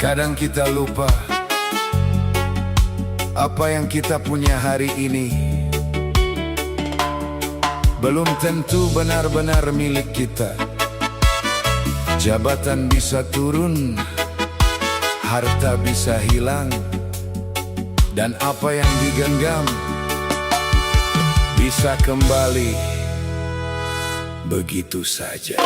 Kadang kita lupa apa yang kita punya hari ini belum tentu benar-benar milik kita. Jabatan bisa turun, harta bisa hilang, dan apa yang digenggam bisa kembali begitu saja.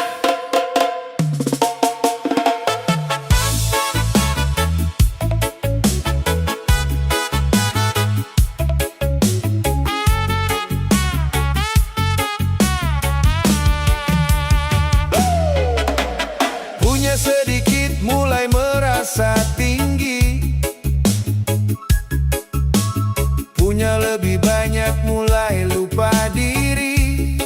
Punya sedikit mulai merasa tinggi, punya lebih banyak mulai lupa diri.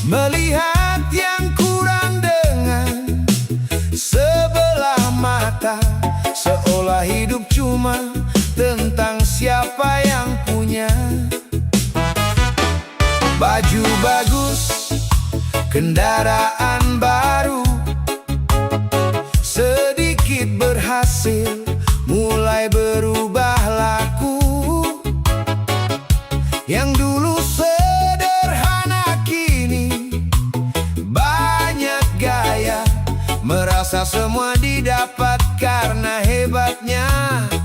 Melihat yang kurang dengan sebelah mata, seolah hidup cuma tentang siapa yang punya. Baju bagus, kendaraan baru, sedikit berhasil mulai berubah laku. Yang dulu sederhana kini banyak gaya, merasa semua didapat karena hebatnya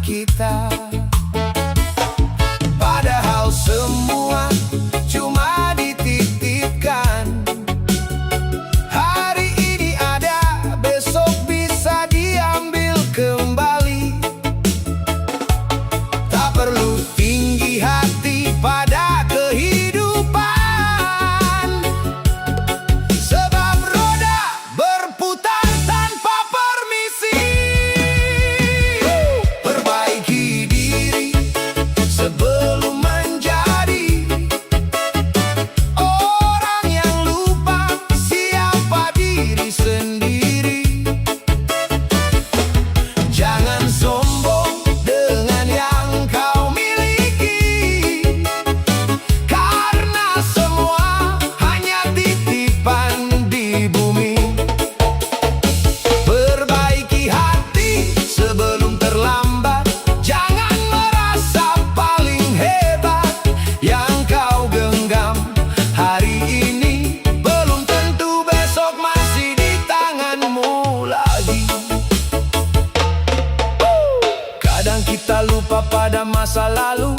kita. Padahal semua cuma dititipkan. Hari ini ada, besok bisa diambil kembali. Tak perlu tinggi hati pada kehidupan, sebab roda berputar tanpa permisi. Perbaiki diri sebelum menjadi orang yang lupa siapa diri sendiri. Jangan sombong dengan yang kau miliki, karena semua hanya titipan di bumi. Perbaiki hati sebelum terlambat, jangan merasa paling hebat. Yang kau genggam hari ini belum tentu besok masih di tanganmu lagi. Kadang kita lupa pada masa lalu,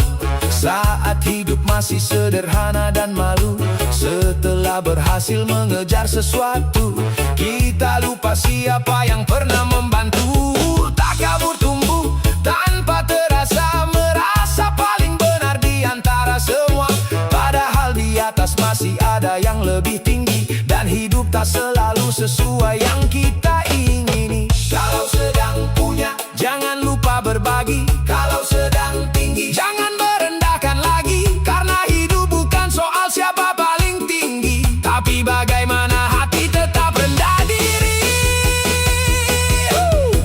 saat hidup masih sederhana dan malu. Setelah berhasil mengejar sesuatu, kita lupa siapa yang pernah membantu. Tak kabur tumbuh tanpa terasa, merasa paling benar di antara semua. Padahal di atas masih ada yang lebih tinggi, dan hidup tak selalu sesuai yang kita ingini. Kalau sedang punya, jangan lupa berbagi. Kalau sedang tinggi, jangan merendahkan lagi. Karena hidup bukan soal siapa paling tinggi, tapi bagaimana hati tetap rendah diri.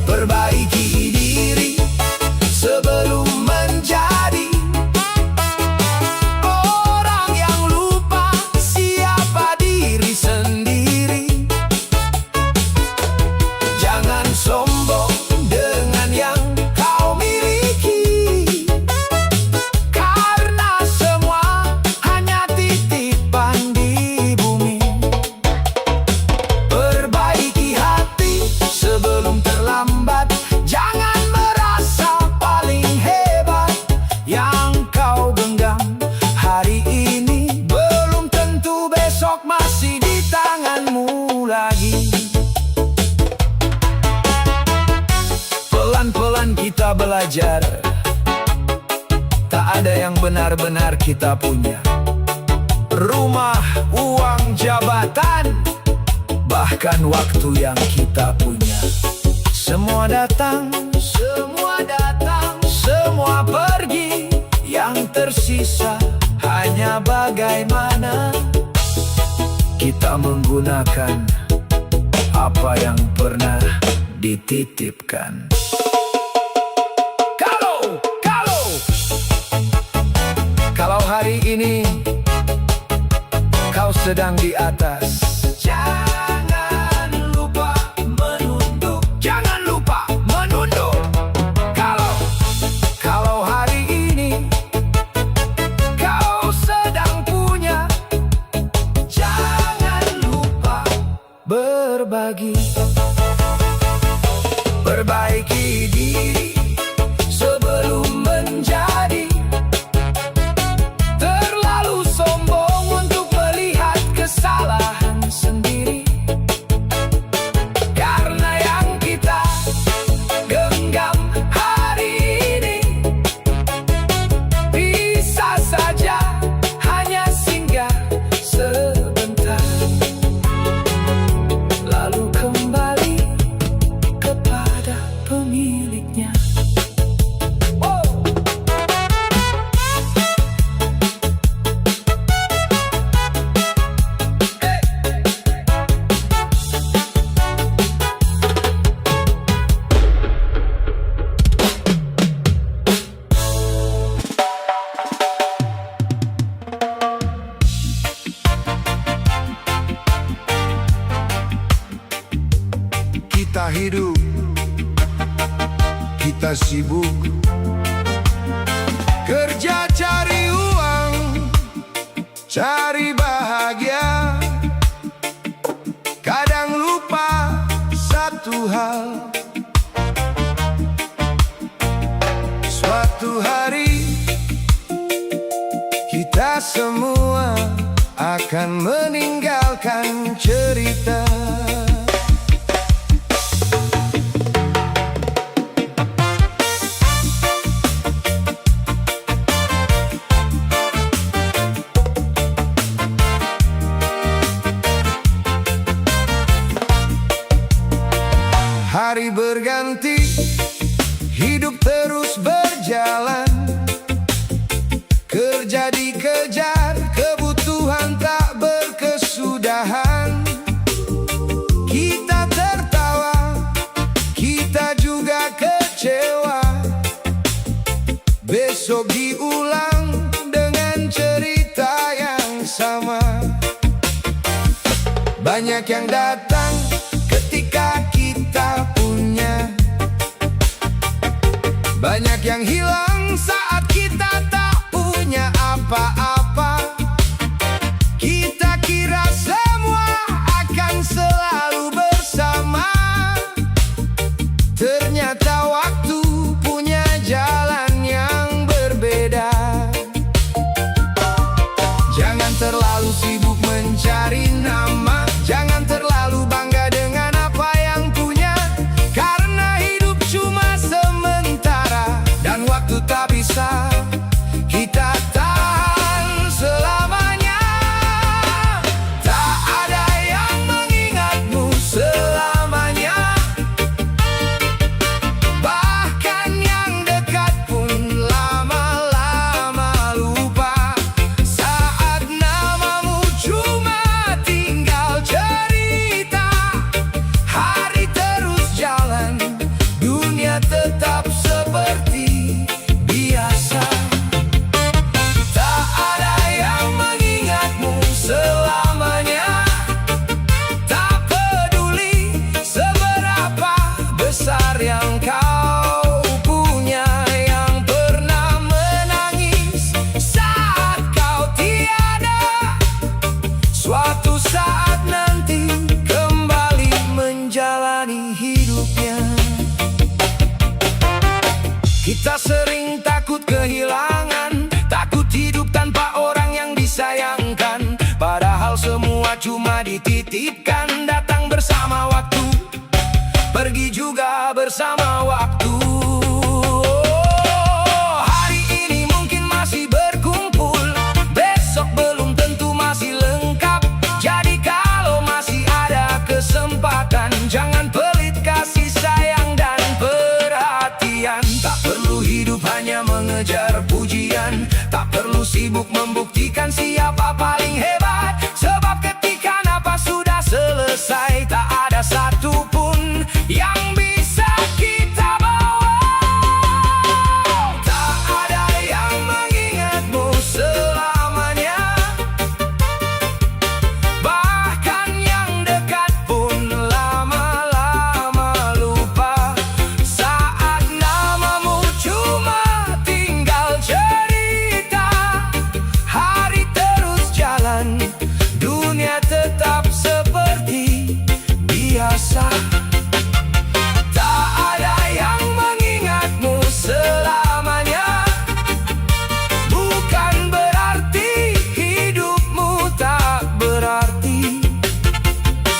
Perbaiki diri sebelum menjadi orang yang lupa siapa diri sendiri. Jangan sombong dengan yang kau miliki, karena semua hanya titipan di bumi. Perbaiki hati sebelum terlambat, jangan merasa paling hebat. Yang kau genggam hari ini belum tentu besok masih di tanganmu lagi. Pelan-pelan kita belajar, tak ada yang benar-benar kita punya. Rumah, uang, jabatan, bahkan waktu yang kita punya. Semua datang, semua pergi. Yang tersisa hanya bagaimana kita menggunakan apa yang pernah dititipkan. Kalau hari ini kau sedang di atas, jangan lupa menunduk, jangan lupa hidup kita sibuk kerja cari uang, cari bahagia. Kadang lupa satu hal, suatu hari kita semua akan meninggalkan cerita. Hari berganti, hidup terus berjalan. Kerja dikejar, kebutuhan tak berkesudahan. Kita tertawa, kita juga kecewa. Besok diulang dengan cerita yang sama. Banyak yang datang ketika kita punya, banyak yang hilang saat kita tak punya apa-apa. Kita kira semua akan selalu bersama, ternyata waktu punya jalan yang berbeda. Jangan terlalu sibuk mencari nama, jangan terlalu bangga dengan apa yang punya, karena hidup cuma sementara dan waktu tak bisa kita tahan selamanya. Tak ada yang mengingatmu selamanya, bahkan yang dekat pun lama-lama lupa. Saat namamu cuma tinggal cerita, hari terus jalan, dunia tetap seperti biasa. Tak ada yang mengingatmu selamanya, tak peduli seberapa besar yang kau punya, yang pernah menangis saat kau tiada, suatu saat nanti kembali menjalani hidupnya. Kita sering takut kehilangan, takut hidup tanpa orang yang disayangkan. Padahal semua cuma dititipkan, datang bersama waktu, pergi juga bersama waktu. Hari ini mungkin masih berkumpul, besok belum tentu masih lengkap. Jadi kalau masih ada kesempatan, jangan pelit kasih sayang dan perhatian. Tak perlu hidup hanya mengejar pujian, tak perlu sibuk membuktikan siapa paling hebat, sebab ketika napas sudah selesai, tak ada satupun yang bisa kita bawa. Tak ada yang mengingatmu selamanya, bahkan yang dekat pun lama-lama lupa. Saat namamu cuma tinggal cerita, hari terus jalan, dunia tetap seperti biasa. Tak ada yang mengingatmu selamanya, bukan berarti hidupmu tak berarti.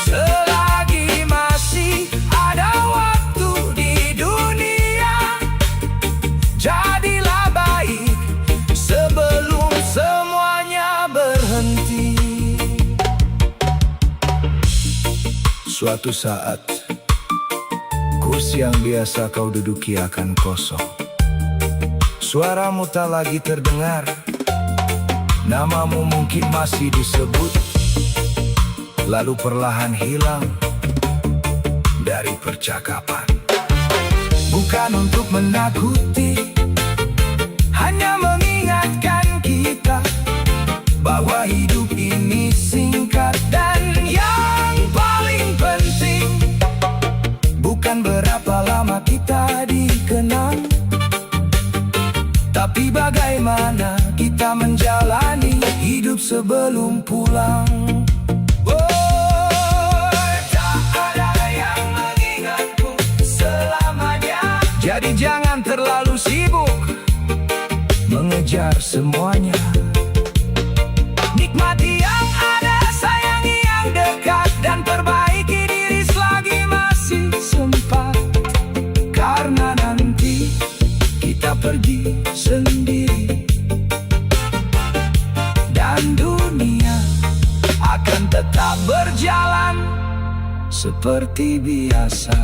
Selagi masih ada waktu di dunia, jadilah baik sebelum semuanya berhenti. Suatu saat, kursi yang biasa kau duduki akan kosong. Suaramu tak lagi terdengar, namamu mungkin masih disebut, lalu perlahan hilang dari percakapan. Bukan untuk menakuti, hanya mengingatkan kita bahwa hidup ini singkat, dan yang paling penting bukan menjalani hidup sebelum pulang. Tak ada yang mengingatku selamanya. Jadi jangan terlalu sibuk mengejar semuanya. Nikmati yang ada, sayangi yang dekat, dan perbaiki diri selagi masih sempat. Karena nanti kita pergi sendiri, dan dunia akan tetap berjalan seperti biasa.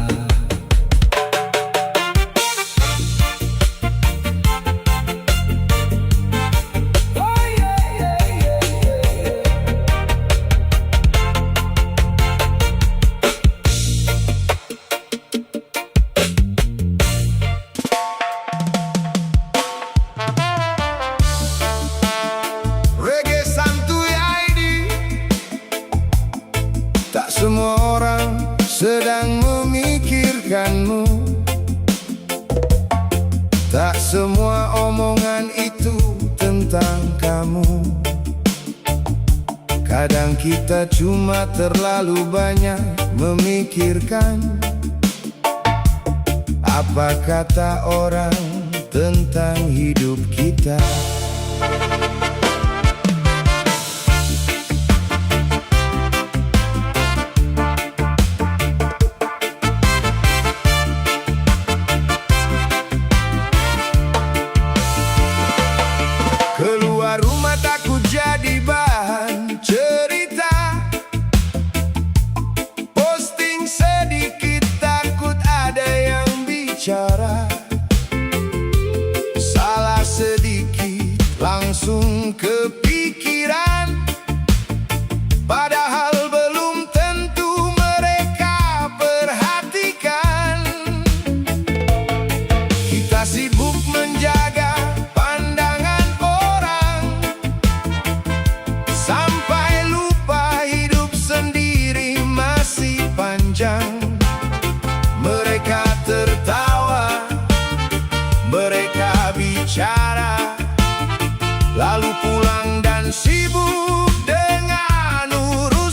Tak semua orang sedang memikirkanmu. Tak semua omongan itu tentang kamu. Kadang kita cuma terlalu banyak memikirkan apa kata orang tentang hidup kita. Keluar rumah takut jadi bahan cerita, posting sedikit takut ada yang bicara. Salah sedikit langsung kepikiran, padahal belum tentu mereka perhatikan. Kita sibuk menjaga pandangan orang, sampai lupa hidup sendiri masih panjang. Mereka tertawa, mereka bicara, lalu pulang dan sibuk dengan urusan.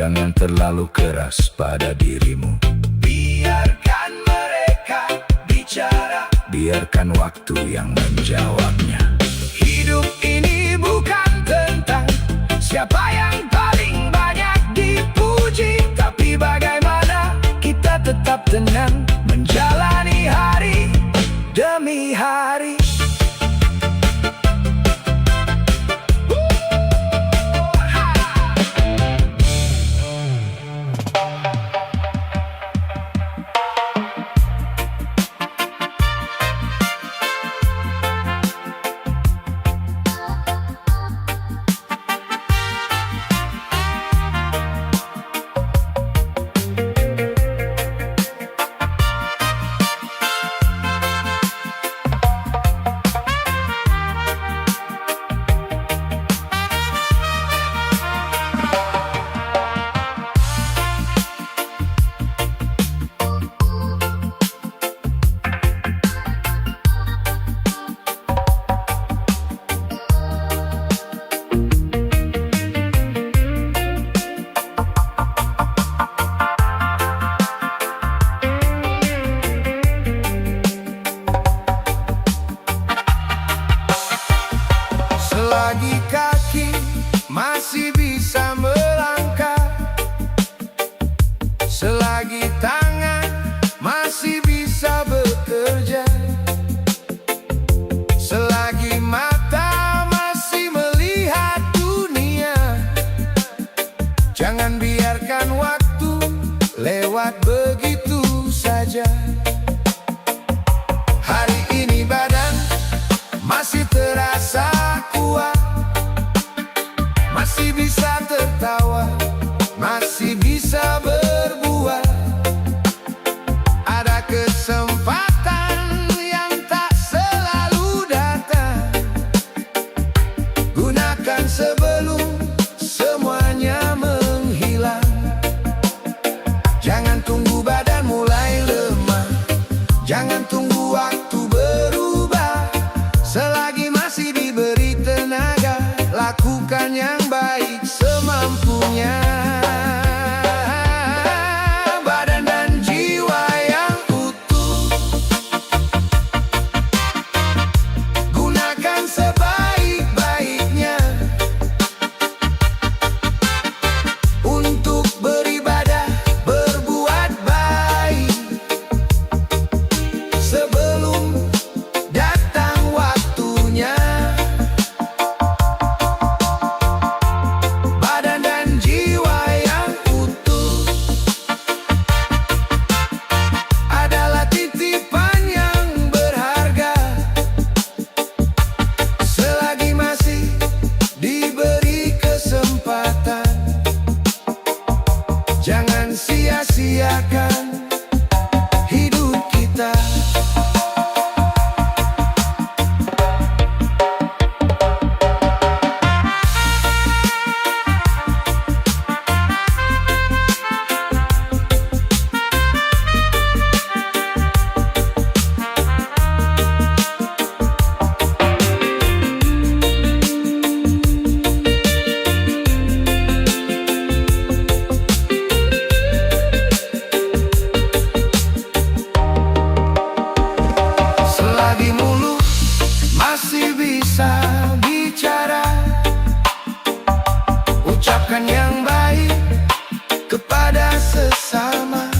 Jangan terlalu keras pada dirimu. Biarkan mereka bicara, Biarkan waktu yang menjawabnya. hidup ini bukan tentang siapa yang paling banyak dipuji, Tapi bagaimana kita tetap tenang menjalani hari demi hari. Selagi kaki masih bisa melangkah, selagi tangan masih bisa bekerja, selagi mata masih melihat dunia, jangan biarkan waktu lewat begitu saja. Hari ini badan masih terasa kuat, masih bisa tertawa, masih bisa berbuat. Ada kesempatan yang tak selalu datang, gunakan sebelum semuanya menghilang. Jangan tunggu badan mulai lemah, jangan tunggu waktu berubah. Selagi masih diberi tenaga, lakukan yang baik semampunya. Badan dan jiwa yang utuh, gunakan sebaik-baiknya untuk beribadah, berbuat baik sebelum datang waktunya. Badan dan jiwa yang utuh adalah titipan yang berharga. Selagi masih diberi kesempatan, jangan sia-siakan hidup kita. Selagi mulut masih bisa bicara, ucapkan yang baik kepada sesama.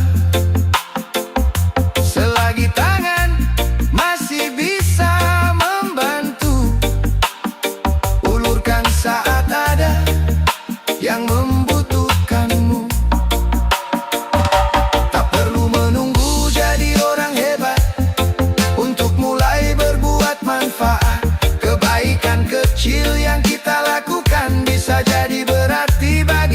Selagi tangan masih bisa membantu, ulurkan saat ada yang membutuhkanmu. Tak perlu menunggu jadi orang hebat untuk mulai berbuat manfaat. Kebaikan kecil yang kita lakukan bisa jadi berarti bagi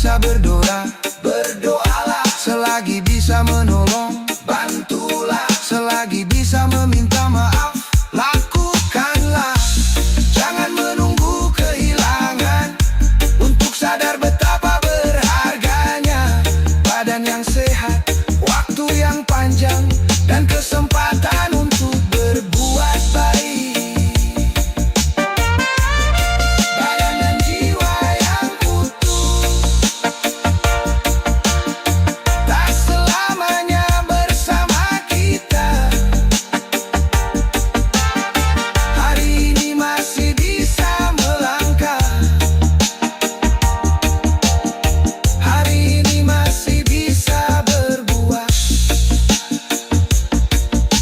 bisa berdoalah. Selagi bisa menolong, bantulah. Selagi bisa meminta maaf, lakukanlah. Jangan menunggu kehilangan untuk sadar betapa berharganya badan yang sehat, waktu yang panjang, dan kesempatan untuk berbuat baik. Badan dan jiwa yang utuh tak selamanya bersama kita. Hari ini masih bisa melangkah. Hari ini masih bisa berbuat.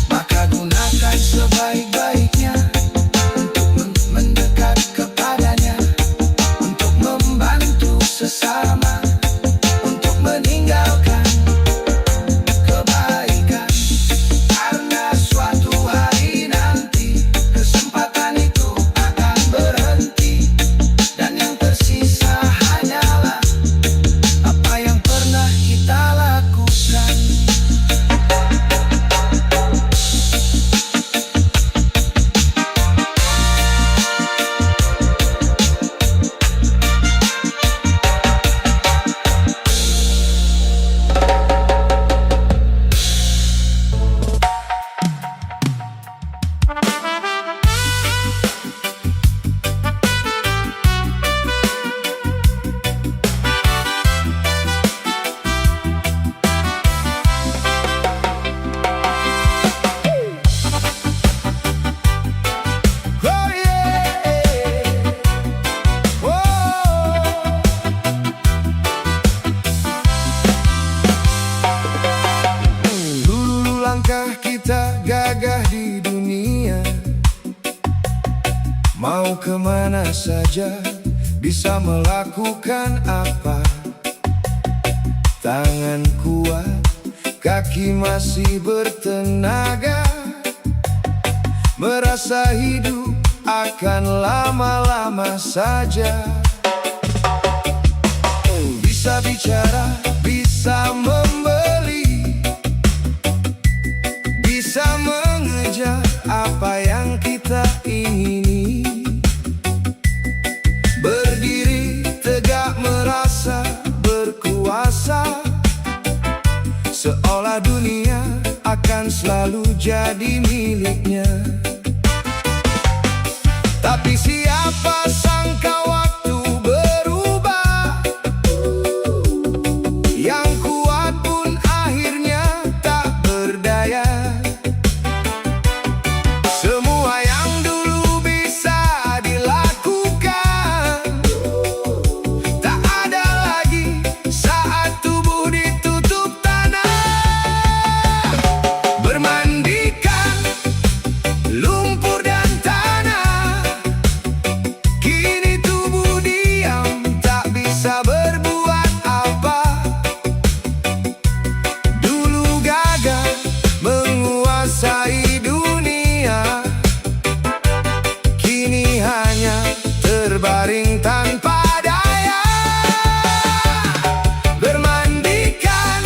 Maka gunakan sebaik-baiknya untuk mendekat kepadanya, untuk membantu sesama, untuk meninggalkan kebaikan. Karena suatu hari nanti kesempatan itu akan berhenti, dan yang tersisa hanyalah apa yang pernah kita lakukan. Oh yeah, oh. Dulu langkah kita gagah di dunia, mau kemana saja, bisa melakukan apa. Tangan kuat, kaki masih bertenaga, merasa hidup akan lama-lama saja. Bisa bicara, bisa membeli, bisa mengejar apa yang kita ingini. Berdiri tegak merasa berkuasa, seolah dunia akan selalu jadi miliknya. Tapi siapa sangka waktu berubah, yang kuat pun akhirnya tak berdaya. Semua yang dulu bisa dilakukan tak ada lagi saat tubuh ditutup tanah. Bermandikan lumpur dan tanah, kini tubuh diam tak bisa berbuat apa. Dulu gagah menguasai dunia, kini hanya terbaring tanpa daya. Bermandikan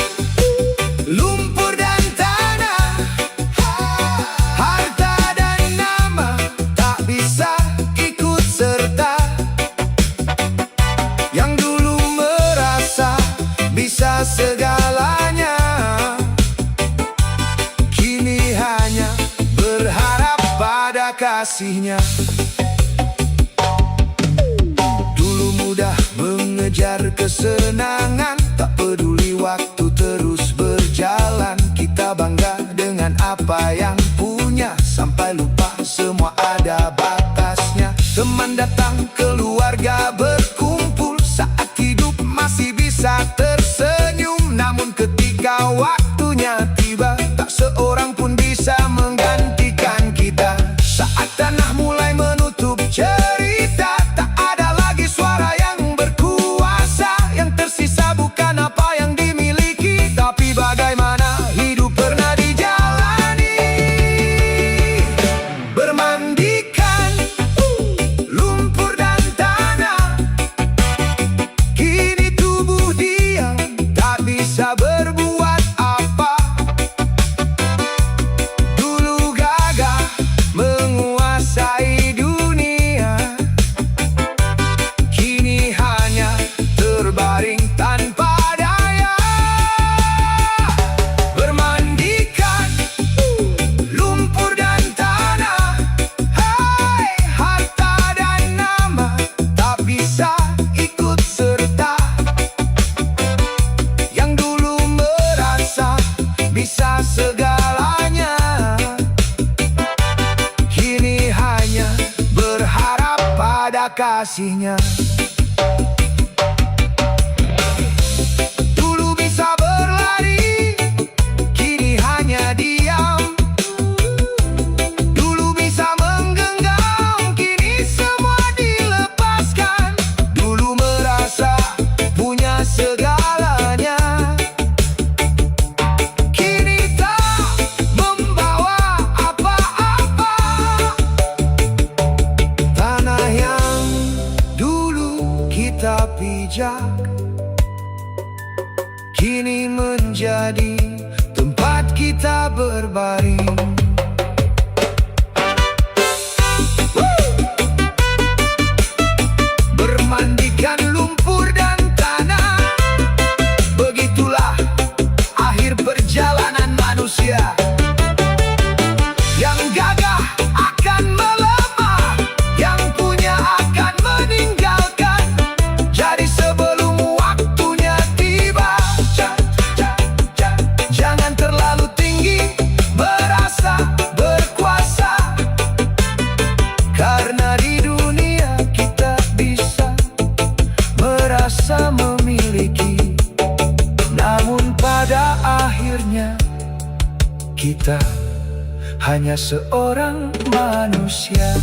lumpur dan tanah, harta dan nama tak bisa ikut serta. Yang dulu merasa bisa segalanya, kini hanya berharap pada kasihnya. Dulu mudah mengejar kesenangan, tak peduli waktu terus berjalan. Kita bangga dengan apa yang punya, sampai lupa semua ada batasnya. Teman datang, keluarga berkumpul, saat hidup masih bisa tersenyum. Namun ketika waktunya tiba, tak seorang pun bisa menggantikan kita. Saat tanah mulai menurun, kasihnya. Dulu bisa berlari, kini hanya diam. Dulu bisa menggenggam, kini semua dilepaskan. Dulu merasa punya segalanya, kini tak membawa apa-apa. Tanah yang dulu kita pijak kini menjadi tempat kita berbaring. Bermandikan lumpur dan tanah, begitulah akhir perjalanan manusia. Yang gagah akan melemah, yang punya akan meninggalkan. Jadi sebelum waktunya tiba, jangan terlalu tinggi merasa berkuasa. Karena di dunia kita bisa merasa memiliki, namun pada akhirnya kita hanya seorang manusia.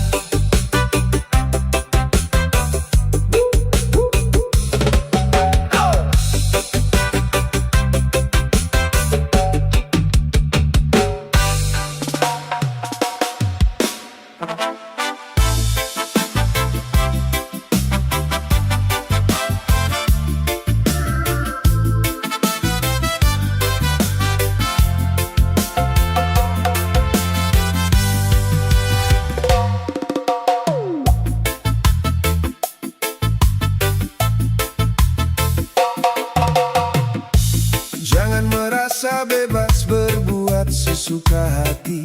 Jangan merasa bebas berbuat sesuka hati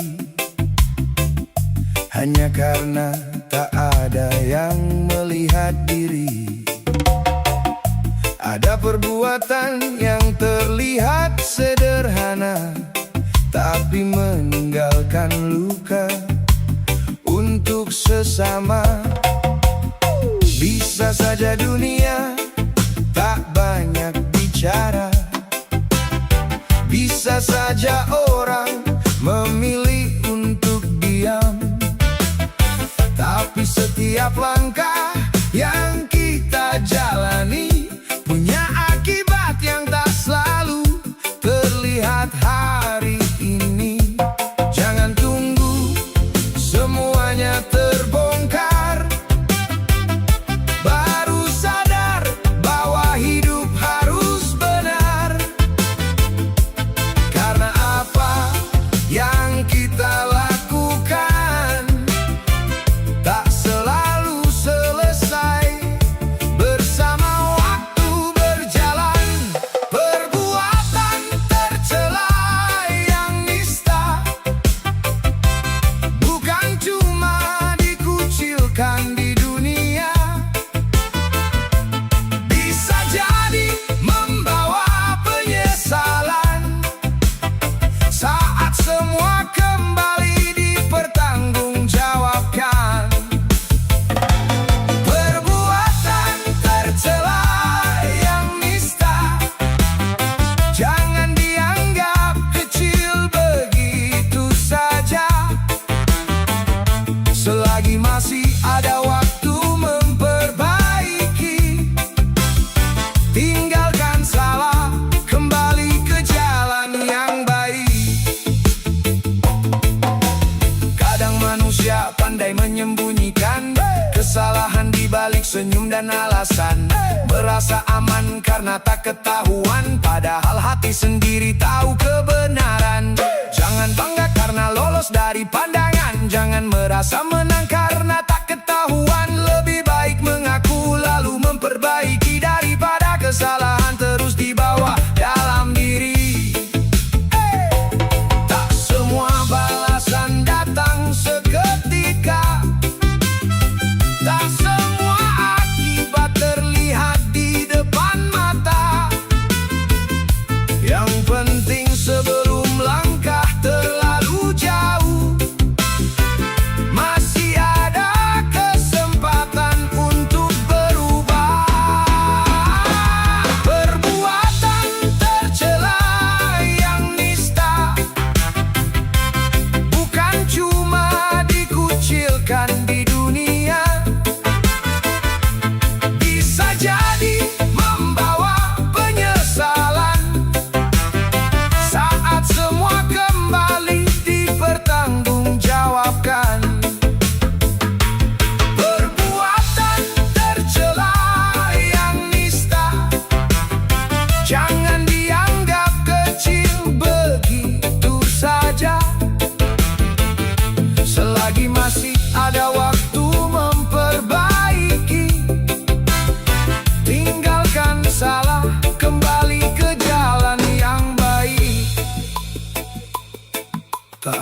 hanya karena tak ada yang melihat diri. Ada perbuatan yang terlihat sederhana, tapi meninggalkan luka untuk sesama. Bisa saja dunia tak banyak bicara, bisa saja orang memilih untuk diam, tapi setiap langkah yang kita jalani punya akibat yang tak selalu terlihat hari ini. Jangan tunggu semuanya terbongkar baru sadar bahwa hidup harus benar. Karena apa yang kita lakukan tak selalu selesai bersama waktu berjalan. Perbuatan tercela yang nista bukan cuma dikucilkan di dunia, bisa jadi membawa penyesalan saat semua kembali dipertanggungjawabkan. Perbuatan tercela yang nista jangan dianggap kecil begitu saja. Selagi masih ada waktu memperbaiki, tinggalkan salah, kembali ke jalan yang baik. Kadang manusia pandai menyembunyikan kesalahan di balik senyum dan alasan. Merasa aman karena tak ketahuan, padahal hati sendiri tahu kebenaran. Jangan bangga karena lolos dari pandangan, jangan merasa menang karena tak ketahuan. Lebih baik mengaku lalu memperbaiki daripada kesalahan terus dibawa dalam diri. Tak semua balasan datang seketika, tak semua akibat terlihat di depan mata. Yang penting sebelum langkah terlalu jauh, masih ada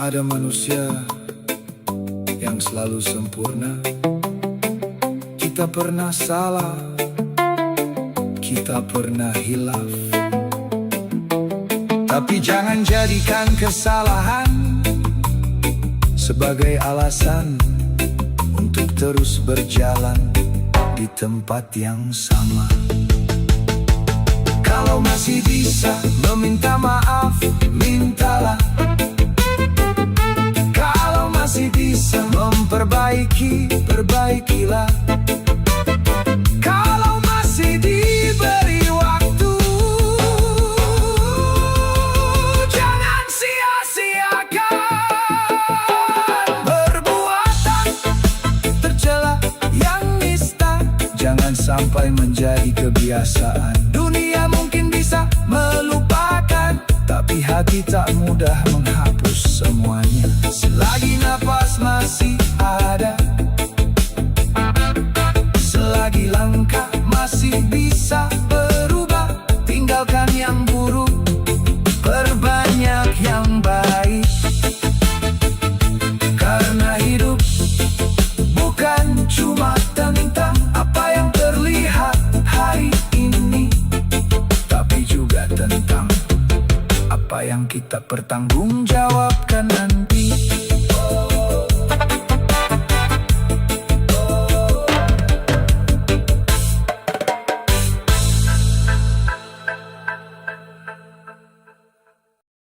ada manusia yang selalu sempurna. Kita pernah salah, kita pernah hilaf. Tapi jangan jadikan kesalahan sebagai alasan untuk terus berjalan di tempat yang sama. Kalau masih bisa meminta maaf, mintalah. Kalau masih bisa memperbaiki, perbaikilah. Kalau masih diberi waktu, jangan sia-siakan perbuatan tercela yang nista. Jangan sampai menjadi kebiasaan. Dunia mungkin bisa melupakan, tapi hati tak mudah menghapus semuanya. Selagi napas masih ada, selagi langkah masih bisa berubah, tinggalkan yang buruk, perbanyak yang baik. Karena hidup bukan cuma tentang apa yang terlihat hari ini, tapi juga tentang apa yang kita pertanggungjawabkan nanti.